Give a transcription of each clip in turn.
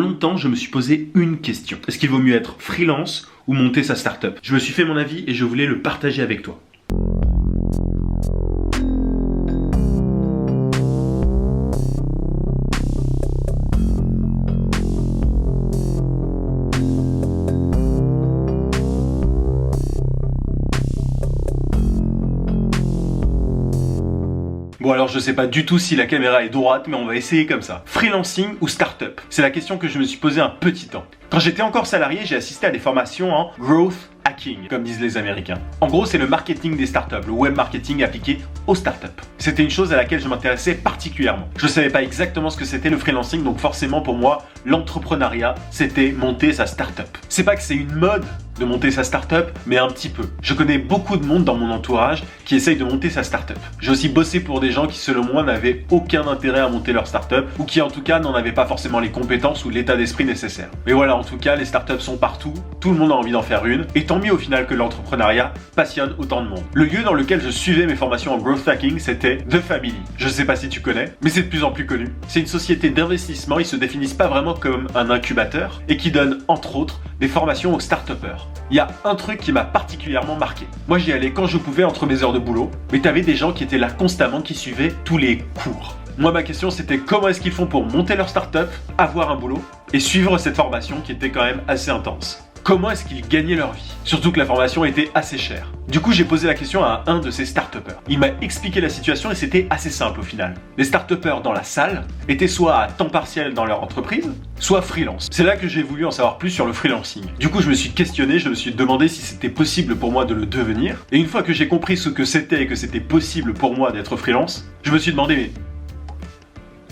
longtemps, je me suis posé une question. Est-ce qu'il vaut mieux être freelance ou monter sa startup? Je me suis fait mon avis et je voulais le partager avec toi. Bon alors je sais pas du tout si la caméra est droite, mais on va essayer comme ça. Freelancing ou startup? C'est la question que je me suis posée un petit temps. Quand j'étais encore salarié, j'ai assisté à des formations en growth hacking, comme disent les Américains. En gros, c'est le marketing des startups, le web marketing appliqué aux startups. C'était une chose à laquelle je m'intéressais particulièrement. Je savais pas exactement ce que c'était le freelancing, donc forcément pour moi, l'entrepreneuriat, c'était monter sa startup. C'est pas que c'est une mode de monter sa startup, mais un petit peu. Je connais beaucoup de monde dans mon entourage qui essaye de monter sa startup. J'ai aussi bossé pour des gens qui, selon moi, n'avaient aucun intérêt à monter leur startup, ou qui en tout cas n'en avaient pas forcément les compétences ou l'état d'esprit nécessaire. Mais voilà, en tout cas, les startups sont partout, tout le monde a envie d'en faire une, et tant mieux au final que l'entrepreneuriat passionne autant de monde. Le lieu dans lequel je suivais mes formations en growth hacking, c'était The Family. Je sais pas si tu connais, mais c'est de plus en plus connu. C'est une société d'investissement, ils se définissent pas vraiment comme un incubateur, et qui donne, entre autres, des formations aux start-upers. Il y a un truc qui m'a particulièrement marqué. Moi, j'y allais quand je pouvais entre mes heures de boulot, mais t'avais des gens qui étaient là constamment, qui suivaient tous les cours. Moi, ma question, c'était comment est-ce qu'ils font pour monter leur start-up, avoir un boulot, et suivre cette formation qui était quand même assez intense. Comment est-ce qu'ils gagnaient leur vie? Surtout que la formation était assez chère. Du coup, j'ai posé la question à un de ces start-upers. Il m'a expliqué la situation et c'était assez simple au final. Les start-upers dans la salle étaient soit à temps partiel dans leur entreprise, soit freelance. C'est là que j'ai voulu en savoir plus sur le freelancing. Du coup, je me suis questionné, je me suis demandé si c'était possible pour moi de le devenir. Et une fois que j'ai compris ce que c'était et que c'était possible pour moi d'être freelance, je me suis demandé, mais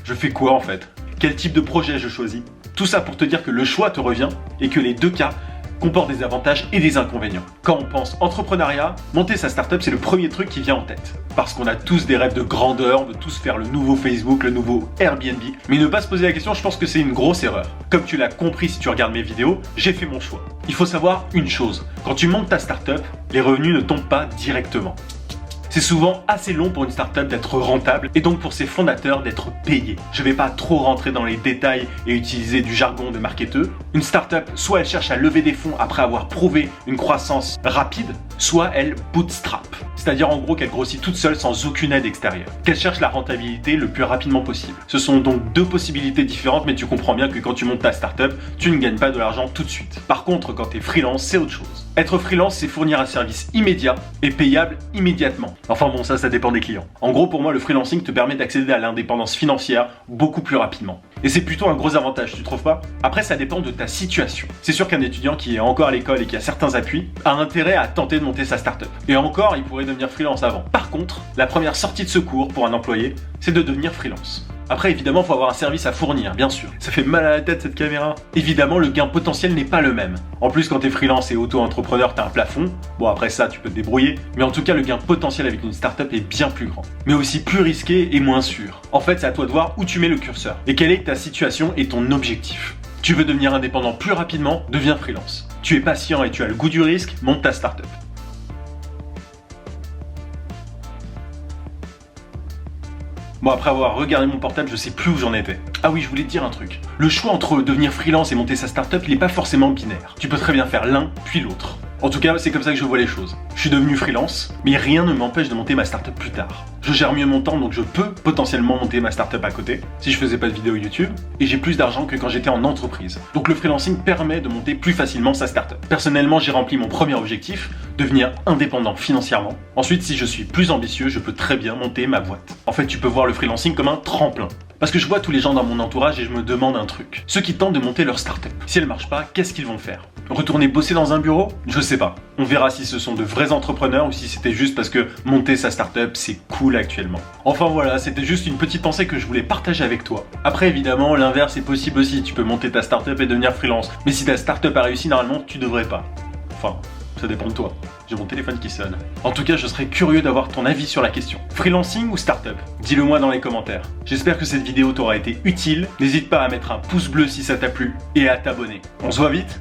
je fais quoi en fait? Quel type de projet je choisis? Tout ça pour te dire que le choix te revient et que les deux cas comporte des avantages et des inconvénients. Quand on pense entrepreneuriat, monter sa startup, c'est le premier truc qui vient en tête. Parce qu'on a tous des rêves de grandeur, on veut tous faire le nouveau Facebook, le nouveau Airbnb. Mais ne pas se poser la question, je pense que c'est une grosse erreur. Comme tu l'as compris si tu regardes mes vidéos, j'ai fait mon choix. Il faut savoir une chose, quand tu montes ta startup, les revenus ne tombent pas directement. C'est souvent assez long pour une startup d'être rentable et donc pour ses fondateurs d'être payés. Je vais pas trop rentrer dans les détails et utiliser du jargon de marketeur. Une startup, soit elle cherche à lever des fonds après avoir prouvé une croissance rapide, soit elle bootstrap. C'est-à-dire en gros qu'elle grossit toute seule sans aucune aide extérieure. Qu'elle cherche la rentabilité le plus rapidement possible. Ce sont donc deux possibilités différentes, mais tu comprends bien que quand tu montes ta startup, tu ne gagnes pas de l'argent tout de suite. Par contre, quand tu es freelance, c'est autre chose. Être freelance, c'est fournir un service immédiat et payable immédiatement. Enfin bon, ça dépend des clients. En gros, pour moi, le freelancing te permet d'accéder à l'indépendance financière beaucoup plus rapidement. Et c'est plutôt un gros avantage, tu trouves pas? Après, ça dépend de ta situation. C'est sûr qu'un étudiant qui est encore à l'école et qui a certains appuis a intérêt à tenter de monter sa startup. Et encore, il pourrait devenir freelance avant. Par contre, la première sortie de secours pour un employé, c'est de devenir freelance. Après, évidemment, il faut avoir un service à fournir, bien sûr. Ça fait mal à la tête, cette caméra. Évidemment, le gain potentiel n'est pas le même. En plus, quand t'es freelance et auto-entrepreneur, t'as un plafond. Bon, après ça, tu peux te débrouiller. Mais en tout cas, le gain potentiel avec une startup est bien plus grand. Mais aussi plus risqué et moins sûr. En fait, c'est à toi de voir où tu mets le curseur. Et quelle est ta situation et ton objectif. Tu veux devenir indépendant plus rapidement, deviens freelance. Tu es patient et tu as le goût du risque, monte ta startup. Bon, après avoir regardé mon portable, je sais plus où j'en étais. Ah oui, je voulais te dire un truc. Le choix entre devenir freelance et monter sa startup, il est pas forcément binaire. Tu peux très bien faire l'un, puis l'autre. En tout cas, c'est comme ça que je vois les choses. Je suis devenu freelance, mais rien ne m'empêche de monter ma startup plus tard. Je gère mieux mon temps, donc je peux potentiellement monter ma startup à côté, si je faisais pas de vidéo YouTube, et j'ai plus d'argent que quand j'étais en entreprise. Donc le freelancing permet de monter plus facilement sa startup. Personnellement, j'ai rempli mon premier objectif, devenir indépendant financièrement. Ensuite, si je suis plus ambitieux, je peux très bien monter ma boîte. En fait, tu peux voir le freelancing comme un tremplin. Parce que je vois tous les gens dans mon entourage et je me demande un truc. Ceux qui tentent de monter leur startup. Si elle marche pas, qu'est-ce qu'ils vont faire? Retourner bosser dans un bureau? Je sais pas. On verra si ce sont de vrais entrepreneurs ou si c'était juste parce que monter sa startup, c'est cool actuellement. Enfin voilà, c'était juste une petite pensée que je voulais partager avec toi. Après évidemment, l'inverse est possible aussi. Tu peux monter ta startup et devenir freelance. Mais si ta startup a réussi, normalement, tu devrais pas. Enfin, ça dépend de toi. J'ai mon téléphone qui sonne. En tout cas, je serais curieux d'avoir ton avis sur la question. Freelancing ou startup? Dis-le moi dans les commentaires. J'espère que cette vidéo t'aura été utile. N'hésite pas à mettre un pouce bleu si ça t'a plu et à t'abonner. On se voit vite.